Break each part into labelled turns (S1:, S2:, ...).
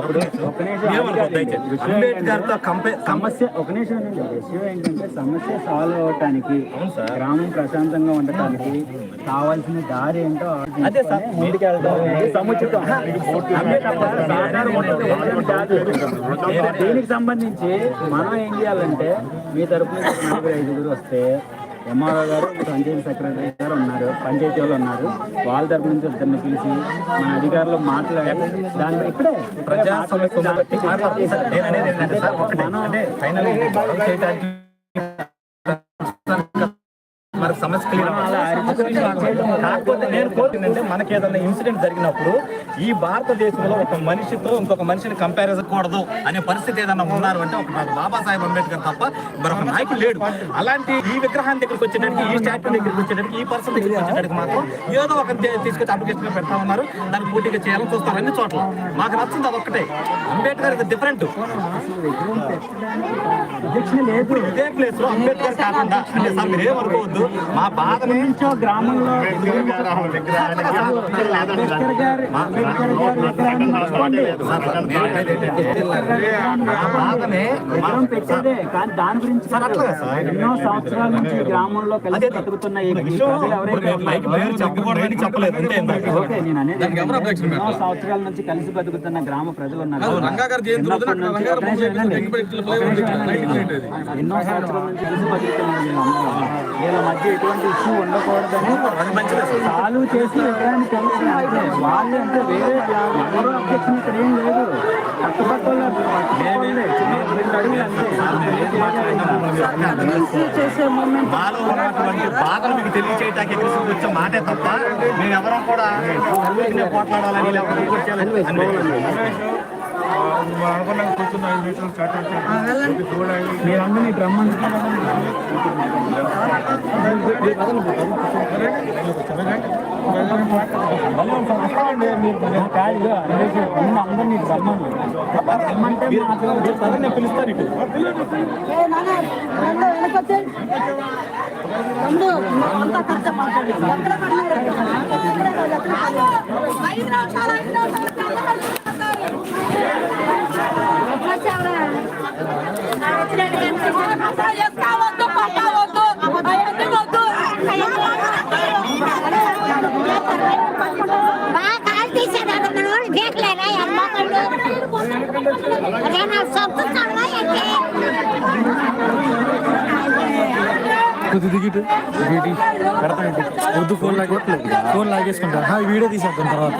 S1: విషయం ఏంటంటే సమస్య సాల్వ్ అవటానికి గ్రామం ప్రశాంతంగా ఉండటానికి కావాల్సిన దారి ఏంటో అదే దీనికి సంబంధించి మనం ఏం చేయాలంటే మీ తరఫున 5 వస్తే ఎంఆర్ఓ గారు పంచాయతీ సెక్రటరీ గారు ఉన్నారు, పంచాయతీ వాళ్ళు ఉన్నారు, వాళ్ళ తరపు నుంచి ఇద్దరిని పిలిచి మన అధికారులు మాట్లాడి దాని ఇక్కడే ప్రజా సమస్య మన సమస్య కాకపోతే నేను కోరుతుందంటే మనకి ఏదైనా ఇన్సిడెంట్ జరిగినప్పుడు ఈ భారతదేశంలో ఒక మనిషితో ఇంకొక మనిషిని కంపారిజన్ కూడదు అనే పరిస్థితి ఏదైనా ఉన్నారు అంటే ఒక బాబాసాహెబ్ అంబేద్కర్ తప్ప మరొక నాయకుడు లేడు. అలాంటి ఈ విగ్రహాన్ని దగ్గరికి వచ్చేటప్పుడు ఈ స్టాట్యూ దగ్గరికి వచ్చేటప్పుడు ఈ పర్సన్ దగ్గరికి వచ్చేటప్పుడు మాత్రం ఏదో ఒక తీసుకొచ్చి అప్లికేషన్ పెడతా ఉన్నారు, దాన్ని పోటీగా చేయాలని చూస్తారు అన్ని చోట్ల. మాకు నచ్చింది అదొక్కటే. అంబేద్కర్ ఇది డిఫరెంట్. ఇదే ప్లేస్ లో అంబేద్కర్ కాకుండా అంటే సార్ మీరు ఏమనుకోవద్దు, మా బాధ నుంచో గ్రామంలో పెట్టేదే కానీ దాని గురించి ఎన్నో సంవత్సరాల నుంచి గ్రామంలో కలిసి బతుకుతున్న ఎన్నో సంవత్సరాల నుంచి కలిసి బతుకుతున్న గ్రామ ప్రజలు ఉన్నారు. ఎన్నో సంవత్సరాల నుంచి కలిసి బతుకుతున్న వీళ్ళ మధ్య ఎటువంటి ఇష్యూ ఉండకూడదని సాల్వ్ చేసి వెళ్ళడానికి వాళ్ళు అంటే వేరే ఎవరో అబ్జెక్షన్ ఇక్కడ ఏం లేదు. పట్టుపక్కల చేసే మూమెంట్ బాధలు మీకు తెలియచేయడానికి వచ్చే మాటే తప్ప మేము ఎవరో కూడా పోట్లాడాలని మీరందరినీ రమ్మని అందరినీ రమ్మంటే పిలుస్తారు. ఇటు
S2: దిగిటు పెడతాండి వద్దు, ఫోన్ లాగేసుకుంటా, వీడియో తీసేద్దాం తర్వాత.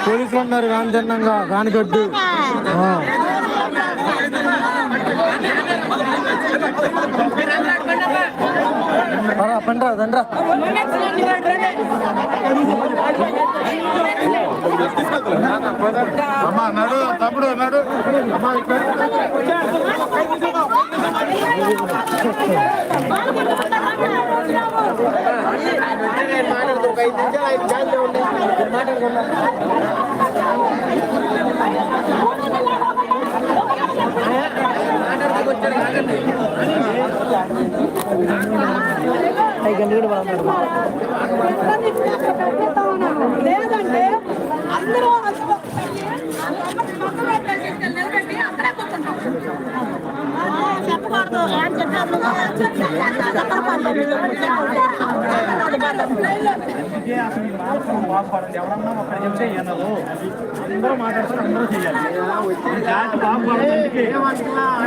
S2: పోలీసులు ఉన్నారు కాని చిన్నంగా కానిగడ్డు పండ్రా దండ్రా
S3: అమ్మా నడు తమ్ముడు నడు అమ్మా మాట్లాడుతూ 5 నిమిషాలు మాట్లాడుకున్నా
S4: లేదంటే అందరూ చెప్పకూడదు.
S1: ఎవరన్నా ఒక చెప్తే వినదు. అందరూ మాట్లాడుతారు, అందరూ చేయాలి.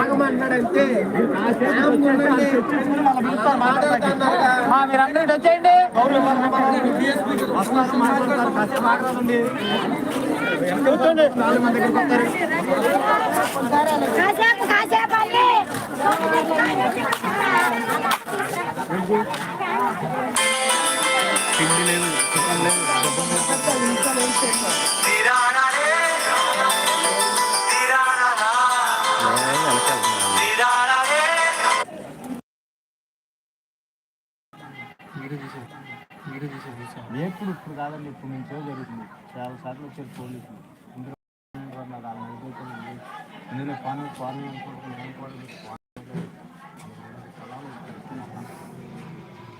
S1: ఆగమంటాడంటే మీరందరూ వచ్చేయండి. వస్తున్నారు, మాట్లాడతారు, కాసేపు మాట్లాడండి. కూర్చోండి, 4 మంది దగ్గరికి పిండి లేదు, చికెన్ లేదు, ఇప్పుడు కాదండి, ఇప్పుడు నుంచో జరుగుతుంది. చాలా సార్లు వచ్చారు పోలీసులు. ఇందులో ఇందులో ఫార్మింగ్ అనుకుంటున్నాను.